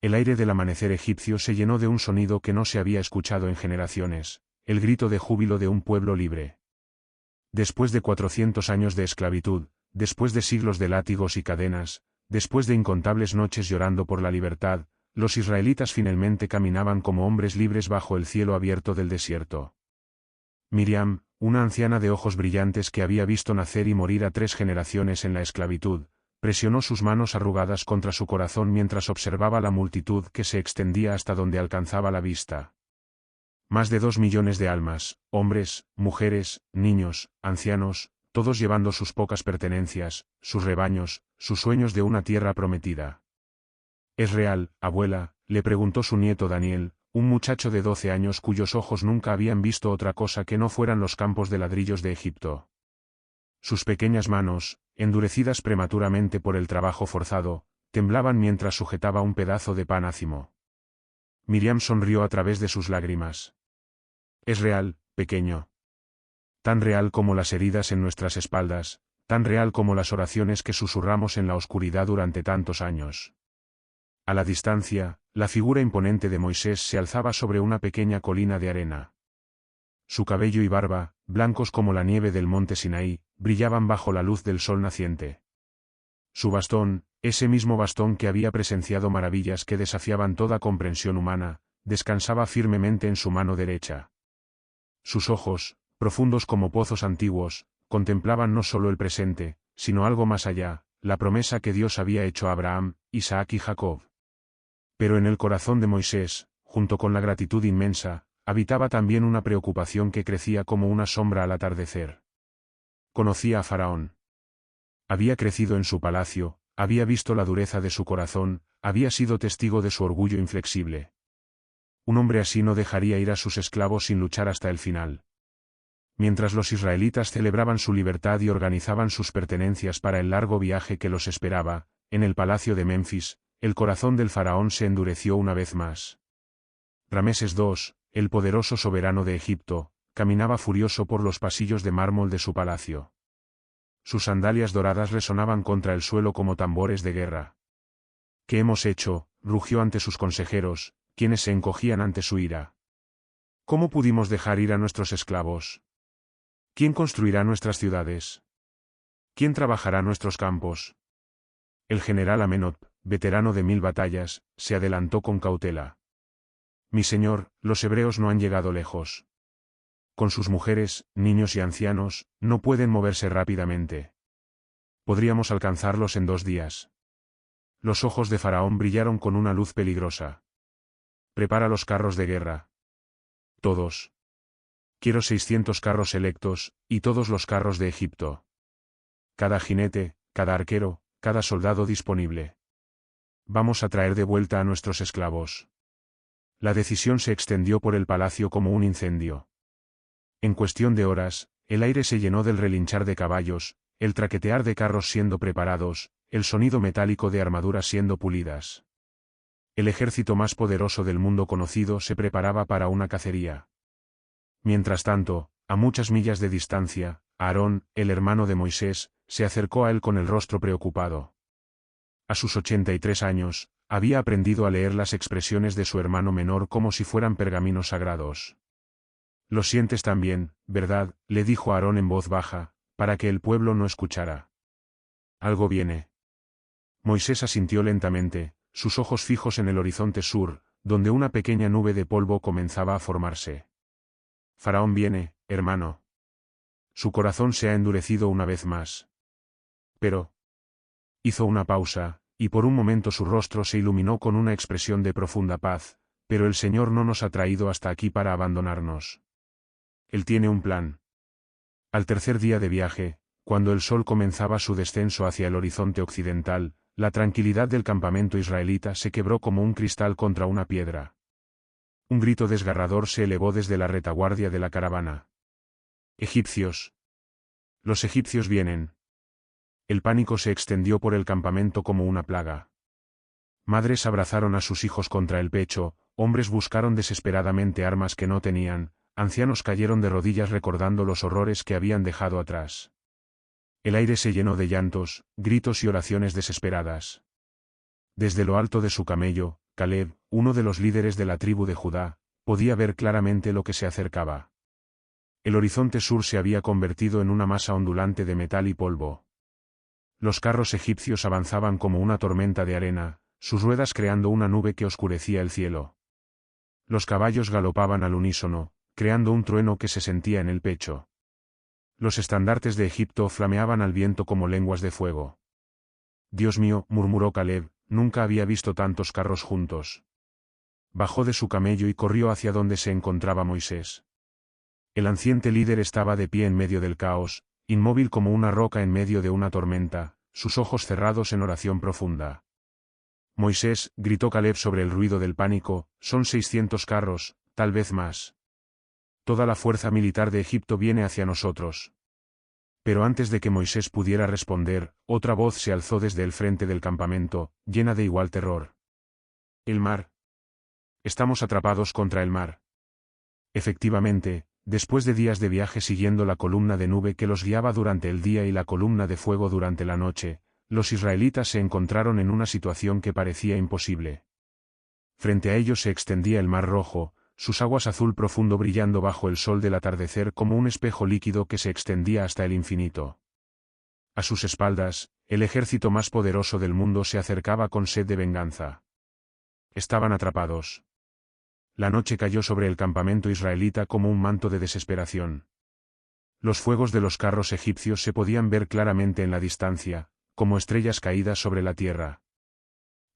El aire del amanecer egipcio se llenó de un sonido que no se había escuchado en generaciones, el grito de júbilo de un pueblo libre. Después de 400 años de esclavitud, después de siglos de látigos y cadenas, después de incontables noches llorando por la libertad, los israelitas finalmente caminaban como hombres libres bajo el cielo abierto del desierto. Miriam, una anciana de ojos brillantes que había visto nacer y morir a 3 generaciones en la esclavitud, presionó sus manos arrugadas contra su corazón mientras observaba la multitud que se extendía hasta donde alcanzaba la vista. Más de 2 millones de almas, hombres, mujeres, niños, ancianos, todos llevando sus pocas pertenencias, sus rebaños, sus sueños de una tierra prometida. ¿Es real, abuela?, le preguntó su nieto Daniel, un muchacho de 12 años cuyos ojos nunca habían visto otra cosa que no fueran los campos de ladrillos de Egipto. Sus pequeñas manos, endurecidas prematuramente por el trabajo forzado, temblaban mientras sujetaba un pedazo de pan ácimo. Miriam sonrió a través de sus lágrimas. Es real, pequeño. Tan real como las heridas en nuestras espaldas, tan real como las oraciones que susurramos en la oscuridad durante tantos años. A la distancia, la figura imponente de Moisés se alzaba sobre una pequeña colina de arena. Su cabello y barba, blancos como la nieve del monte Sinaí, brillaban bajo la luz del sol naciente. Su bastón, ese mismo bastón que había presenciado maravillas que desafiaban toda comprensión humana, descansaba firmemente en su mano derecha. Sus ojos, profundos como pozos antiguos, contemplaban no solo el presente, sino algo más allá, la promesa que Dios había hecho a Abraham, Isaac y Jacob. Pero en el corazón de Moisés, junto con la gratitud inmensa, habitaba también una preocupación que crecía como una sombra al atardecer. Conocía a Faraón. Había crecido en su palacio, había visto la dureza de su corazón, había sido testigo de su orgullo inflexible. Un hombre así no dejaría ir a sus esclavos sin luchar hasta el final. Mientras los israelitas celebraban su libertad y organizaban sus pertenencias para el largo viaje que los esperaba, en el palacio de Memphis, el corazón del faraón se endureció una vez más. Rameses II, el poderoso soberano de Egipto, caminaba furioso por los pasillos de mármol de su palacio. Sus sandalias doradas resonaban contra el suelo como tambores de guerra. ¿Qué hemos hecho?, rugió ante sus consejeros, quienes se encogían ante su ira. ¿Cómo pudimos dejar ir a nuestros esclavos? ¿Quién construirá nuestras ciudades? ¿Quién trabajará nuestros campos? El general Amenhotep, veterano de 1000 batallas, se adelantó con cautela. Mi señor, los hebreos no han llegado lejos. Con sus mujeres, niños y ancianos, no pueden moverse rápidamente. Podríamos alcanzarlos en 2 días. Los ojos de Faraón brillaron con una luz peligrosa. Prepara los carros de guerra. Todos. Quiero 600 carros selectos, y todos los carros de Egipto. Cada jinete, cada arquero, cada soldado disponible. Vamos a traer de vuelta a nuestros esclavos. La decisión se extendió por el palacio como un incendio. En cuestión de horas, el aire se llenó del relinchar de caballos, el traquetear de carros siendo preparados, el sonido metálico de armaduras siendo pulidas. El ejército más poderoso del mundo conocido se preparaba para una cacería. Mientras tanto, a muchas millas de distancia, Aarón, el hermano de Moisés, se acercó a él con el rostro preocupado. A sus 83 años, había aprendido a leer las expresiones de su hermano menor como si fueran pergaminos sagrados. Lo sientes también, ¿verdad?, le dijo Aarón en voz baja, para que el pueblo no escuchara. Algo viene. Moisés asintió lentamente, sus ojos fijos en el horizonte sur, donde una pequeña nube de polvo comenzaba a formarse. Faraón viene, hermano. Su corazón se ha endurecido una vez más. Pero... Hizo una pausa, y por un momento su rostro se iluminó con una expresión de profunda paz, pero el Señor no nos ha traído hasta aquí para abandonarnos. Él tiene un plan. Al tercer día de viaje, cuando el sol comenzaba su descenso hacia el horizonte occidental, la tranquilidad del campamento israelita se quebró como un cristal contra una piedra. Un grito desgarrador se elevó desde la retaguardia de la caravana. Egipcios. Los egipcios vienen. El pánico se extendió por el campamento como una plaga. Madres abrazaron a sus hijos contra el pecho, hombres buscaron desesperadamente armas que no tenían, ancianos cayeron de rodillas recordando los horrores que habían dejado atrás. El aire se llenó de llantos, gritos y oraciones desesperadas. Desde lo alto de su camello, Caleb, uno de los líderes de la tribu de Judá, podía ver claramente lo que se acercaba. El horizonte sur se había convertido en una masa ondulante de metal y polvo. Los carros egipcios avanzaban como una tormenta de arena, sus ruedas creando una nube que oscurecía el cielo. Los caballos galopaban al unísono, creando un trueno que se sentía en el pecho. Los estandartes de Egipto flameaban al viento como lenguas de fuego. Dios mío, murmuró Caleb, nunca había visto tantos carros juntos. Bajó de su camello y corrió hacia donde se encontraba Moisés. El anciente líder estaba de pie en medio del caos, inmóvil como una roca en medio de una tormenta, sus ojos cerrados en oración profunda. Moisés, gritó Caleb sobre el ruido del pánico, son 600 carros, tal vez más. Toda la fuerza militar de Egipto viene hacia nosotros. Pero antes de que Moisés pudiera responder, otra voz se alzó desde el frente del campamento, llena de igual terror. El mar. Estamos atrapados contra el mar. Efectivamente, después de días de viaje siguiendo la columna de nube que los guiaba durante el día y la columna de fuego durante la noche, los israelitas se encontraron en una situación que parecía imposible. Frente a ellos se extendía el Mar Rojo, sus aguas azul profundo brillando bajo el sol del atardecer como un espejo líquido que se extendía hasta el infinito. A sus espaldas, el ejército más poderoso del mundo se acercaba con sed de venganza. Estaban atrapados. La noche cayó sobre el campamento israelita como un manto de desesperación. Los fuegos de los carros egipcios se podían ver claramente en la distancia, como estrellas caídas sobre la tierra.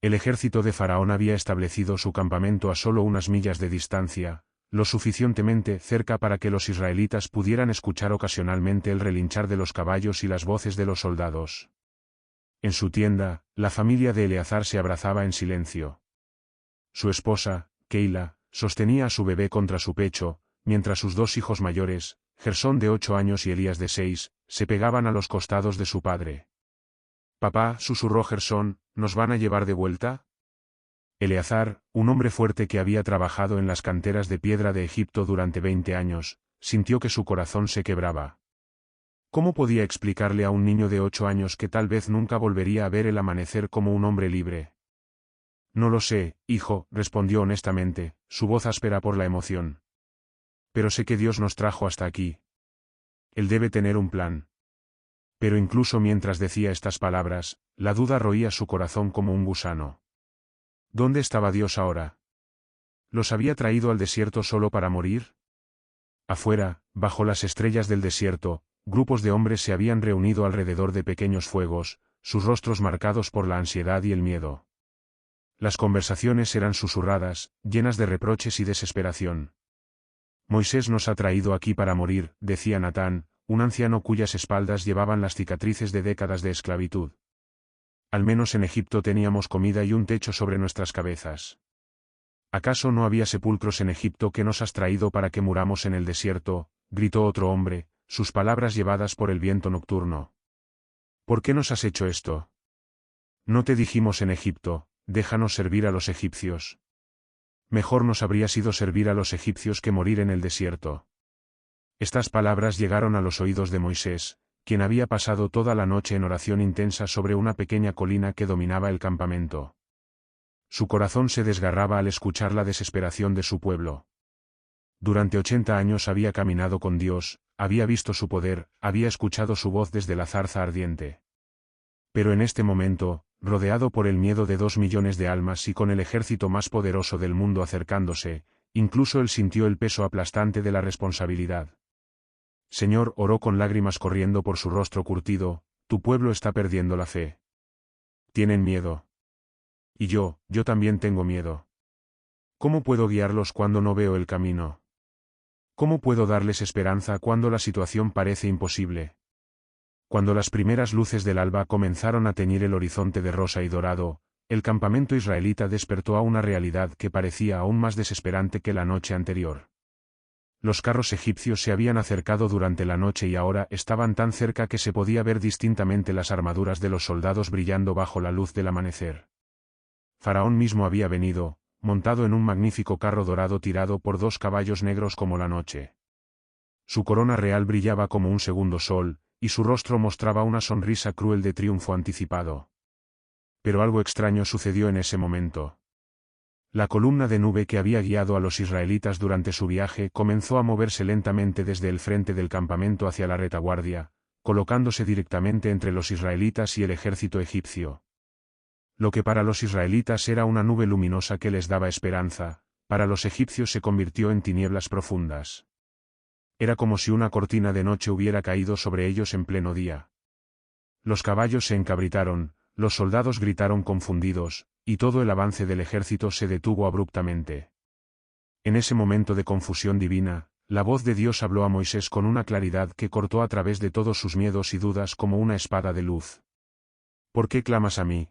El ejército de Faraón había establecido su campamento a solo unas millas de distancia, lo suficientemente cerca para que los israelitas pudieran escuchar ocasionalmente el relinchar de los caballos y las voces de los soldados. En su tienda, la familia de Eleazar se abrazaba en silencio. Su esposa, Keila, sostenía a su bebé contra su pecho, mientras sus dos hijos mayores, Gersón de 8 años y Elías de 6, se pegaban a los costados de su padre. «Papá», susurró Gersón, «¿nos van a llevar de vuelta?» Eleazar, un hombre fuerte que había trabajado en las canteras de piedra de Egipto durante 20 años, sintió que su corazón se quebraba. ¿Cómo podía explicarle a un niño de 8 años que tal vez nunca volvería a ver el amanecer como un hombre libre? «No lo sé, hijo», respondió honestamente, su voz áspera por la emoción. «Pero sé que Dios nos trajo hasta aquí. Él debe tener un plan». Pero incluso mientras decía estas palabras, la duda roía su corazón como un gusano. ¿Dónde estaba Dios ahora? ¿Los había traído al desierto solo para morir? Afuera, bajo las estrellas del desierto, grupos de hombres se habían reunido alrededor de pequeños fuegos, sus rostros marcados por la ansiedad y el miedo. Las conversaciones eran susurradas, llenas de reproches y desesperación. Moisés nos ha traído aquí para morir, decía Natán, un anciano cuyas espaldas llevaban las cicatrices de décadas de esclavitud. Al menos en Egipto teníamos comida y un techo sobre nuestras cabezas. ¿Acaso no había sepulcros en Egipto que nos has traído para que muramos en el desierto?, gritó otro hombre, sus palabras llevadas por el viento nocturno. ¿Por qué nos has hecho esto? No te dijimos en Egipto, déjanos servir a los egipcios. Mejor nos habría sido servir a los egipcios que morir en el desierto. Estas palabras llegaron a los oídos de Moisés, quien había pasado toda la noche en oración intensa sobre una pequeña colina que dominaba el campamento. Su corazón se desgarraba al escuchar la desesperación de su pueblo. Durante 80 años había caminado con Dios, había visto su poder, había escuchado su voz desde la zarza ardiente. Pero en este momento, rodeado por el miedo de 2 millones de almas y con el ejército más poderoso del mundo acercándose, incluso él sintió el peso aplastante de la responsabilidad. Señor, oró con lágrimas corriendo por su rostro curtido, tu pueblo está perdiendo la fe. Tienen miedo. Y yo también tengo miedo. ¿Cómo puedo guiarlos cuando no veo el camino? ¿Cómo puedo darles esperanza cuando la situación parece imposible? Cuando las primeras luces del alba comenzaron a teñir el horizonte de rosa y dorado, el campamento israelita despertó a una realidad que parecía aún más desesperante que la noche anterior. Los carros egipcios se habían acercado durante la noche y ahora estaban tan cerca que se podía ver distintamente las armaduras de los soldados brillando bajo la luz del amanecer. Faraón mismo había venido, montado en un magnífico carro dorado tirado por 2 caballos negros como la noche. Su corona real brillaba como un segundo sol, y su rostro mostraba una sonrisa cruel de triunfo anticipado. Pero algo extraño sucedió en ese momento. La columna de nube que había guiado a los israelitas durante su viaje comenzó a moverse lentamente desde el frente del campamento hacia la retaguardia, colocándose directamente entre los israelitas y el ejército egipcio. Lo que para los israelitas era una nube luminosa que les daba esperanza, para los egipcios se convirtió en tinieblas profundas. Era como si una cortina de noche hubiera caído sobre ellos en pleno día. Los caballos se encabritaron, los soldados gritaron confundidos, y todo el avance del ejército se detuvo abruptamente. En ese momento de confusión divina, la voz de Dios habló a Moisés con una claridad que cortó a través de todos sus miedos y dudas como una espada de luz. ¿Por qué clamas a mí?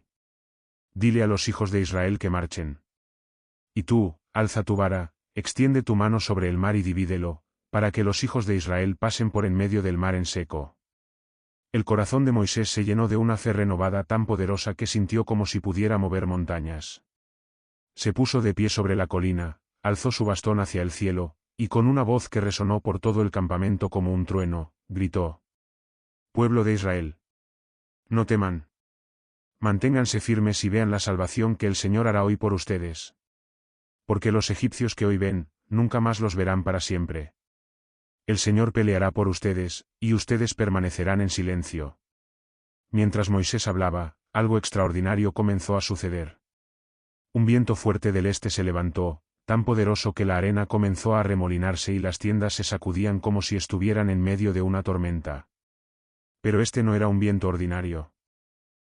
Dile a los hijos de Israel que marchen. Y tú, alza tu vara, extiende tu mano sobre el mar y divídelo, para que los hijos de Israel pasen por en medio del mar en seco. El corazón de Moisés se llenó de una fe renovada tan poderosa que sintió como si pudiera mover montañas. Se puso de pie sobre la colina, alzó su bastón hacia el cielo, y con una voz que resonó por todo el campamento como un trueno, gritó: Pueblo de Israel, no teman. Manténganse firmes y vean la salvación que el Señor hará hoy por ustedes. Porque los egipcios que hoy ven, nunca más los verán para siempre. El Señor peleará por ustedes, y ustedes permanecerán en silencio. Mientras Moisés hablaba, algo extraordinario comenzó a suceder. Un viento fuerte del este se levantó, tan poderoso que la arena comenzó a arremolinarse y las tiendas se sacudían como si estuvieran en medio de una tormenta. Pero este no era un viento ordinario.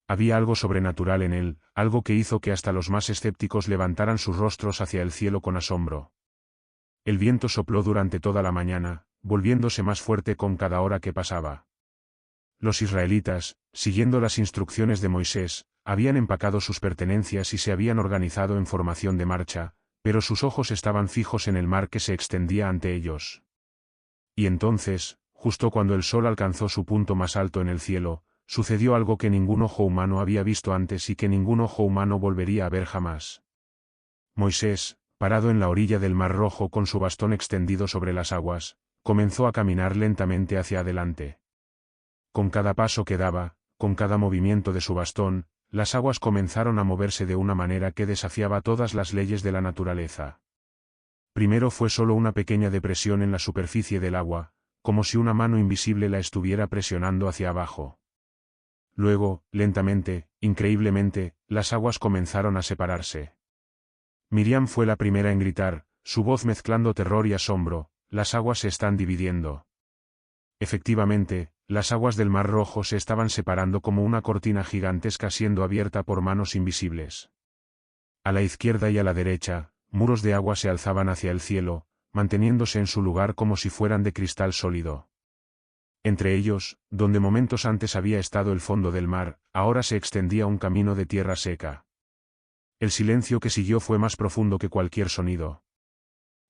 Había algo sobrenatural en él, algo que hizo que hasta los más escépticos levantaran sus rostros hacia el cielo con asombro. El viento sopló durante toda la mañana, volviéndose más fuerte con cada hora que pasaba. Los israelitas, siguiendo las instrucciones de Moisés, habían empacado sus pertenencias y se habían organizado en formación de marcha, pero sus ojos estaban fijos en el mar que se extendía ante ellos. Y entonces, justo cuando el sol alcanzó su punto más alto en el cielo, sucedió algo que ningún ojo humano había visto antes y que ningún ojo humano volvería a ver jamás. Moisés, parado en la orilla del Mar Rojo con su bastón extendido sobre las aguas, comenzó a caminar lentamente hacia adelante. Con cada paso que daba, con cada movimiento de su bastón, las aguas comenzaron a moverse de una manera que desafiaba todas las leyes de la naturaleza. Primero fue solo una pequeña depresión en la superficie del agua, como si una mano invisible la estuviera presionando hacia abajo. Luego, lentamente, increíblemente, las aguas comenzaron a separarse. Miriam fue la primera en gritar, su voz mezclando terror y asombro: las aguas se están dividiendo. Efectivamente, las aguas del Mar Rojo se estaban separando como una cortina gigantesca siendo abierta por manos invisibles. A la izquierda y a la derecha, muros de agua se alzaban hacia el cielo, manteniéndose en su lugar como si fueran de cristal sólido. Entre ellos, donde momentos antes había estado el fondo del mar, ahora se extendía un camino de tierra seca. El silencio que siguió fue más profundo que cualquier sonido.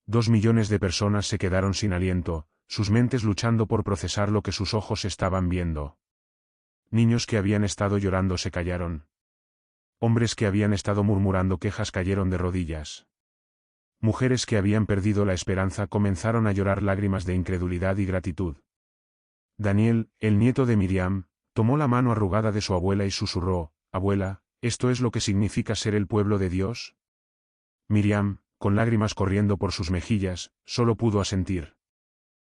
2 millones de personas se quedaron sin aliento, sus mentes luchando por procesar lo que sus ojos estaban viendo. Niños que habían estado llorando se callaron. Hombres que habían estado murmurando quejas cayeron de rodillas. Mujeres que habían perdido la esperanza comenzaron a llorar lágrimas de incredulidad y gratitud. Daniel, el nieto de Miriam, tomó la mano arrugada de su abuela y susurró: «Abuela, ¿esto es lo que significa ser el pueblo de Dios?». Miriam, con lágrimas corriendo por sus mejillas, solo pudo asentir.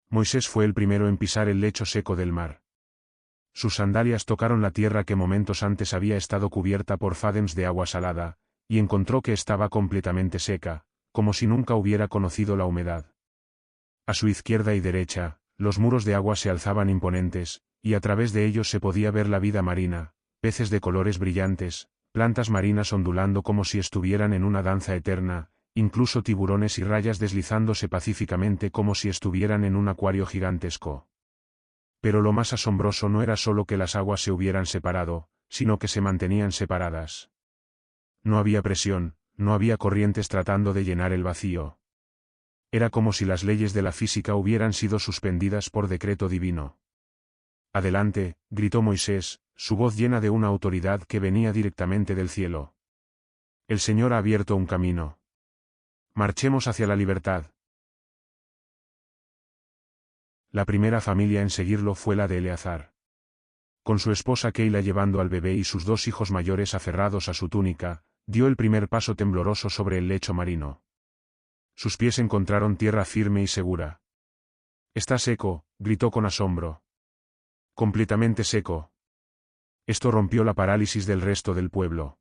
Moisés fue el primero en pisar el lecho seco del mar. Sus sandalias tocaron la tierra que momentos antes había estado cubierta por fadems de agua salada, y encontró que estaba completamente seca, como si nunca hubiera conocido la humedad. A su izquierda y derecha, los muros de agua se alzaban imponentes, y a través de ellos se podía ver la vida marina, peces de colores brillantes, plantas marinas ondulando como si estuvieran en una danza eterna, incluso tiburones y rayas deslizándose pacíficamente como si estuvieran en un acuario gigantesco. Pero lo más asombroso no era solo que las aguas se hubieran separado, sino que se mantenían separadas. No había presión, no había corrientes tratando de llenar el vacío. Era como si las leyes de la física hubieran sido suspendidas por decreto divino. «Adelante», gritó Moisés, su voz llena de una autoridad que venía directamente del cielo. «El Señor ha abierto un camino. Marchemos hacia la libertad». La primera familia en seguirlo fue la de Eleazar. Con su esposa Keila llevando al bebé y sus 2 hijos mayores aferrados a su túnica, dio el primer paso tembloroso sobre el lecho marino. Sus pies encontraron tierra firme y segura. «Está seco», gritó con asombro. «Completamente seco». Esto rompió la parálisis del resto del pueblo.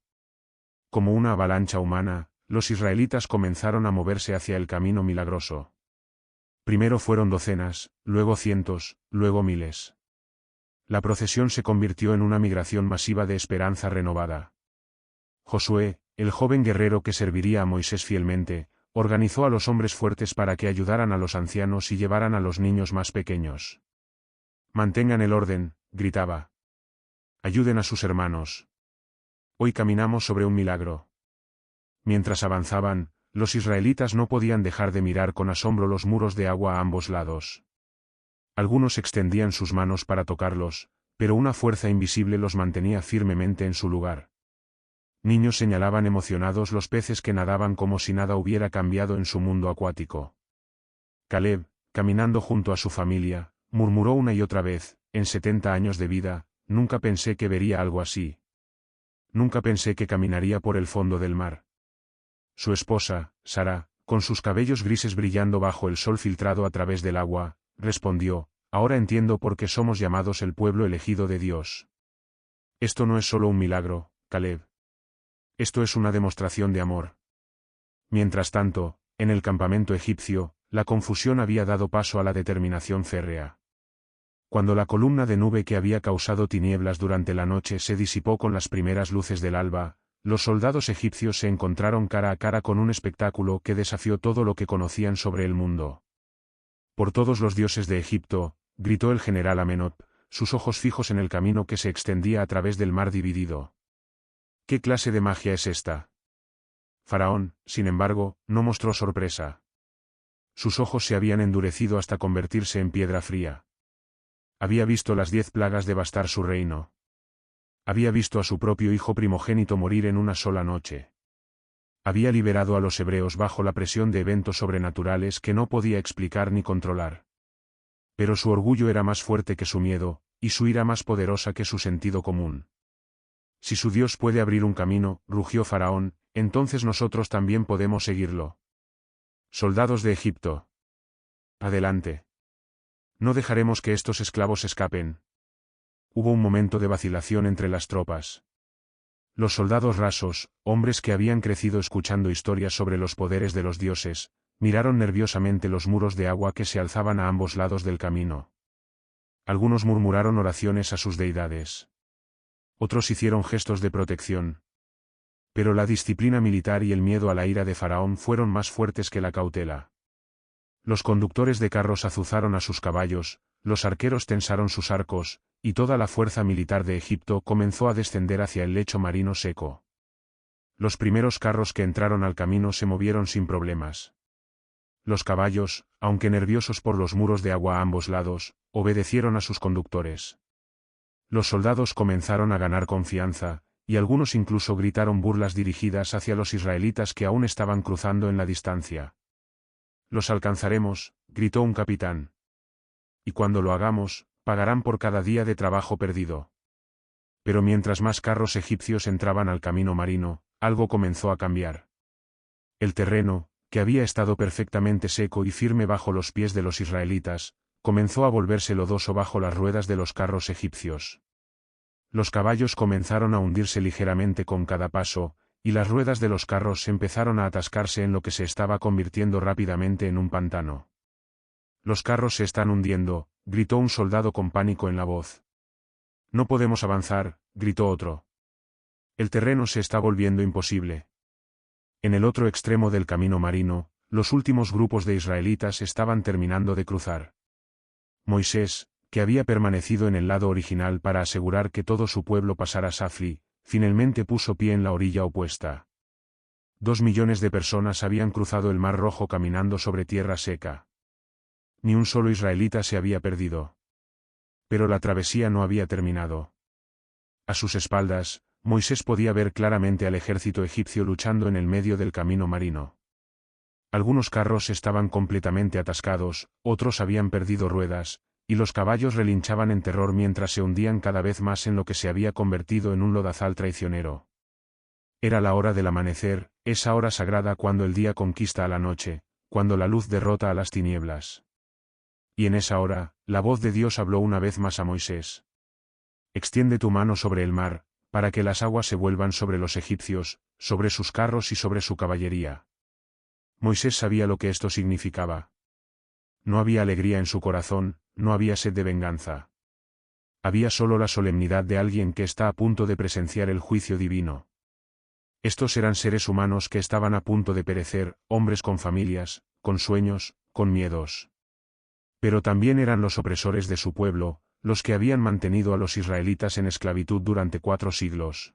Como una avalancha humana, los israelitas comenzaron a moverse hacia el camino milagroso. Primero fueron docenas, luego cientos, luego miles. La procesión se convirtió en una migración masiva de esperanza renovada. Josué, el joven guerrero que serviría a Moisés fielmente, organizó a los hombres fuertes para que ayudaran a los ancianos y llevaran a los niños más pequeños. «Mantengan el orden», gritaba. «Ayuden a sus hermanos. Hoy caminamos sobre un milagro». Mientras avanzaban, los israelitas no podían dejar de mirar con asombro los muros de agua a ambos lados. Algunos extendían sus manos para tocarlos, pero una fuerza invisible los mantenía firmemente en su lugar. Niños señalaban emocionados los peces que nadaban como si nada hubiera cambiado en su mundo acuático. Caleb, caminando junto a su familia, murmuró una y otra vez: «En 70 años de vida, nunca pensé que vería algo así. Nunca pensé que caminaría por el fondo del mar». Su esposa, Sara, con sus cabellos grises brillando bajo el sol filtrado a través del agua, respondió: «Ahora entiendo por qué somos llamados el pueblo elegido de Dios. Esto no es solo un milagro, Caleb. Esto es una demostración de amor». Mientras tanto, en el campamento egipcio, la confusión había dado paso a la determinación férrea. Cuando la columna de nube que había causado tinieblas durante la noche se disipó con las primeras luces del alba, los soldados egipcios se encontraron cara a cara con un espectáculo que desafió todo lo que conocían sobre el mundo. «Por todos los dioses de Egipto», gritó el general Amenhotep, sus ojos fijos en el camino que se extendía a través del mar dividido. «¿Qué clase de magia es esta?». Faraón, sin embargo, no mostró sorpresa. Sus ojos se habían endurecido hasta convertirse en piedra fría. Había visto las 10 plagas devastar su reino. Había visto a su propio hijo primogénito morir en una sola noche. Había liberado a los hebreos bajo la presión de eventos sobrenaturales que no podía explicar ni controlar. Pero su orgullo era más fuerte que su miedo, y su ira más poderosa que su sentido común. «Si su Dios puede abrir un camino», rugió Faraón, «entonces nosotros también podemos seguirlo. Soldados de Egipto. Adelante. No dejaremos que estos esclavos escapen». Hubo un momento de vacilación entre las tropas. Los soldados rasos, hombres que habían crecido escuchando historias sobre los poderes de los dioses, miraron nerviosamente los muros de agua que se alzaban a ambos lados del camino. Algunos murmuraron oraciones a sus deidades. Otros hicieron gestos de protección. Pero la disciplina militar y el miedo a la ira de Faraón fueron más fuertes que la cautela. Los conductores de carros azuzaron a sus caballos, los arqueros tensaron sus arcos, y toda la fuerza militar de Egipto comenzó a descender hacia el lecho marino seco. Los primeros carros que entraron al camino se movieron sin problemas. Los caballos, aunque nerviosos por los muros de agua a ambos lados, obedecieron a sus conductores. Los soldados comenzaron a ganar confianza, y algunos incluso gritaron burlas dirigidas hacia los israelitas que aún estaban cruzando en la distancia. «Los alcanzaremos», gritó un capitán. «Y cuando lo hagamos, pagarán por cada día de trabajo perdido». Pero mientras más carros egipcios entraban al camino marino, algo comenzó a cambiar. El terreno, que había estado perfectamente seco y firme bajo los pies de los israelitas, comenzó a volverse lodoso bajo las ruedas de los carros egipcios. Los caballos comenzaron a hundirse ligeramente con cada paso, y las ruedas de los carros empezaron a atascarse en lo que se estaba convirtiendo rápidamente en un pantano. «Los carros se están hundiendo», gritó un soldado con pánico en la voz. «No podemos avanzar», gritó otro. «El terreno se está volviendo imposible». En el otro extremo del camino marino, los últimos grupos de israelitas estaban terminando de cruzar. Moisés, que había permanecido en el lado original para asegurar que todo su pueblo pasara Safli, finalmente puso pie en la orilla opuesta. 2 millones de personas habían cruzado el Mar Rojo caminando sobre tierra seca. Ni un solo israelita se había perdido. Pero la travesía no había terminado. A sus espaldas, Moisés podía ver claramente al ejército egipcio luchando en el medio del camino marino. Algunos carros estaban completamente atascados, otros habían perdido ruedas, y los caballos relinchaban en terror mientras se hundían cada vez más en lo que se había convertido en un lodazal traicionero. Era la hora del amanecer, esa hora sagrada cuando el día conquista a la noche, cuando la luz derrota a las tinieblas. Y en esa hora, la voz de Dios habló una vez más a Moisés. Extiende tu mano sobre el mar, para que las aguas se vuelvan sobre los egipcios, sobre sus carros y sobre su caballería. Moisés sabía lo que esto significaba. No había alegría en su corazón, no había sed de venganza. Había solo la solemnidad de alguien que está a punto de presenciar el juicio divino. Estos eran seres humanos que estaban a punto de perecer, hombres con familias, con sueños, con miedos. Pero también eran los opresores de su pueblo, los que habían mantenido a los israelitas en esclavitud durante 4 siglos.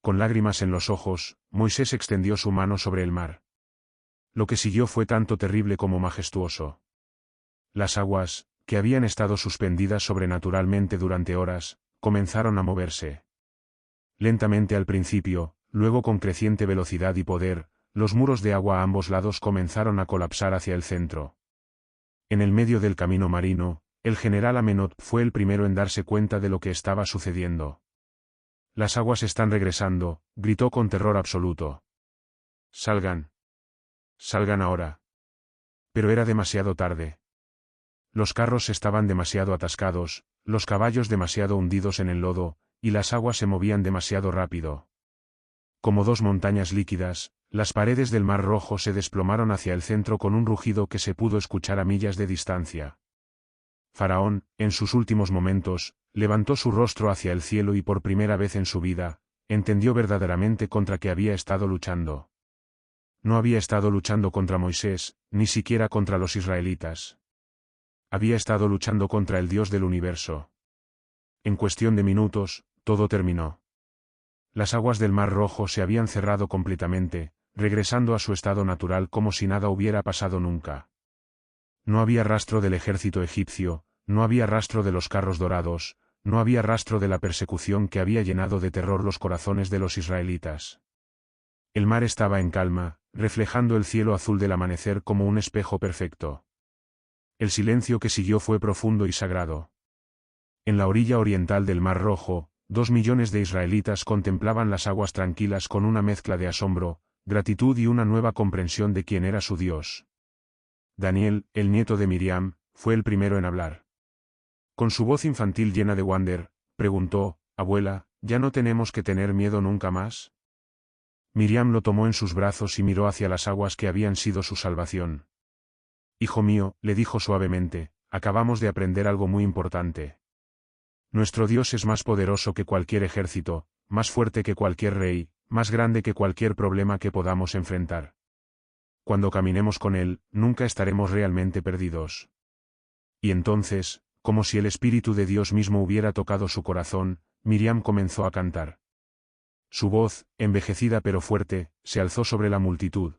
Con lágrimas en los ojos, Moisés extendió su mano sobre el mar. Lo que siguió fue tanto terrible como majestuoso. Las aguas, que habían estado suspendidas sobrenaturalmente durante horas, comenzaron a moverse. Lentamente al principio, luego con creciente velocidad y poder, los muros de agua a ambos lados comenzaron a colapsar hacia el centro. En el medio del camino marino, el general Amenhotep fue el primero en darse cuenta de lo que estaba sucediendo. Las aguas están regresando, gritó con terror absoluto. Salgan. Salgan ahora. Pero era demasiado tarde. Los carros estaban demasiado atascados, los caballos demasiado hundidos en el lodo, y las aguas se movían demasiado rápido. Como 2 montañas líquidas, las paredes del Mar Rojo se desplomaron hacia el centro con un rugido que se pudo escuchar a millas de distancia. Faraón, en sus últimos momentos, levantó su rostro hacia el cielo y por primera vez en su vida, entendió verdaderamente contra qué había estado luchando. No había estado luchando contra Moisés, ni siquiera contra los israelitas. Había estado luchando contra el Dios del universo. En cuestión de minutos, todo terminó. Las aguas del Mar Rojo se habían cerrado completamente, regresando a su estado natural como si nada hubiera pasado nunca. No había rastro del ejército egipcio, no había rastro de los carros dorados, no había rastro de la persecución que había llenado de terror los corazones de los israelitas. El mar estaba en calma, reflejando el cielo azul del amanecer como un espejo perfecto. El silencio que siguió fue profundo y sagrado. En la orilla oriental del Mar Rojo, 2 millones de israelitas contemplaban las aguas tranquilas con una mezcla de asombro, gratitud y una nueva comprensión de quién era su Dios. Daniel, el nieto de Miriam, fue el primero en hablar. Con su voz infantil llena de wonder, preguntó, «Abuela, ¿ya no tenemos que tener miedo nunca más?» Miriam lo tomó en sus brazos y miró hacia las aguas que habían sido su salvación. «Hijo mío», le dijo suavemente, «acabamos de aprender algo muy importante. Nuestro Dios es más poderoso que cualquier ejército, más fuerte que cualquier rey, más grande que cualquier problema que podamos enfrentar. Cuando caminemos con Él, nunca estaremos realmente perdidos». Y entonces, como si el Espíritu de Dios mismo hubiera tocado su corazón, Miriam comenzó a cantar. Su voz, envejecida pero fuerte, se alzó sobre la multitud.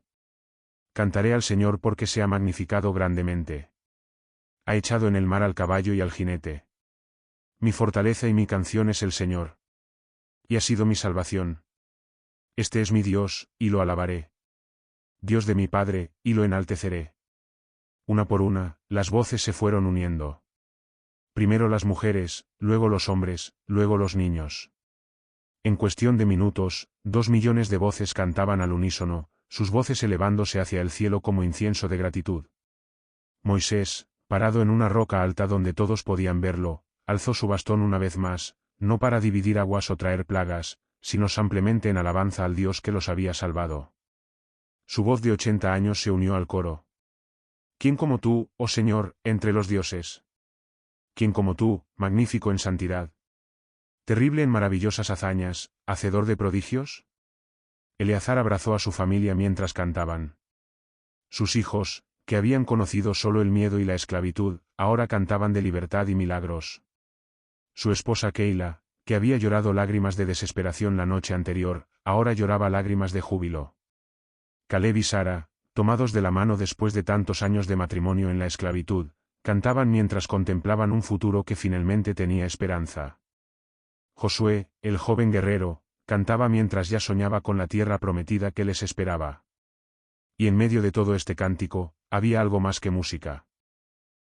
«Cantaré al Señor porque se ha magnificado grandemente. Ha echado en el mar al caballo y al jinete. Mi fortaleza y mi canción es el Señor. Y ha sido mi salvación. Este es mi Dios, y lo alabaré. Dios de mi Padre, y lo enalteceré». Una por una, las voces se fueron uniendo. Primero las mujeres, luego los hombres, luego los niños. En cuestión de minutos, 2 millones de voces cantaban al unísono, sus voces elevándose hacia el cielo como incienso de gratitud. Moisés, parado en una roca alta donde todos podían verlo, alzó su bastón una vez más, no para dividir aguas o traer plagas, sino simplemente en alabanza al Dios que los había salvado. Su voz de 80 años se unió al coro. «¿Quién como tú, oh Señor, entre los dioses? ¿Quién como tú, magnífico en santidad? Terrible en maravillosas hazañas, hacedor de prodigios?» Eleazar abrazó a su familia mientras cantaban. Sus hijos, que habían conocido solo el miedo y la esclavitud, ahora cantaban de libertad y milagros. Su esposa Keila, que había llorado lágrimas de desesperación la noche anterior, ahora lloraba lágrimas de júbilo. Caleb y Sara, tomados de la mano después de tantos años de matrimonio en la esclavitud, cantaban mientras contemplaban un futuro que finalmente tenía esperanza. Josué, el joven guerrero, cantaba mientras ya soñaba con la tierra prometida que les esperaba. Y en medio de todo este cántico, había algo más que música.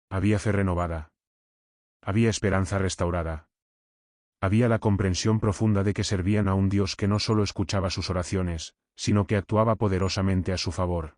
Había fe renovada. Había esperanza restaurada. Había la comprensión profunda de que servían a un Dios que no solo escuchaba sus oraciones, sino que actuaba poderosamente a su favor.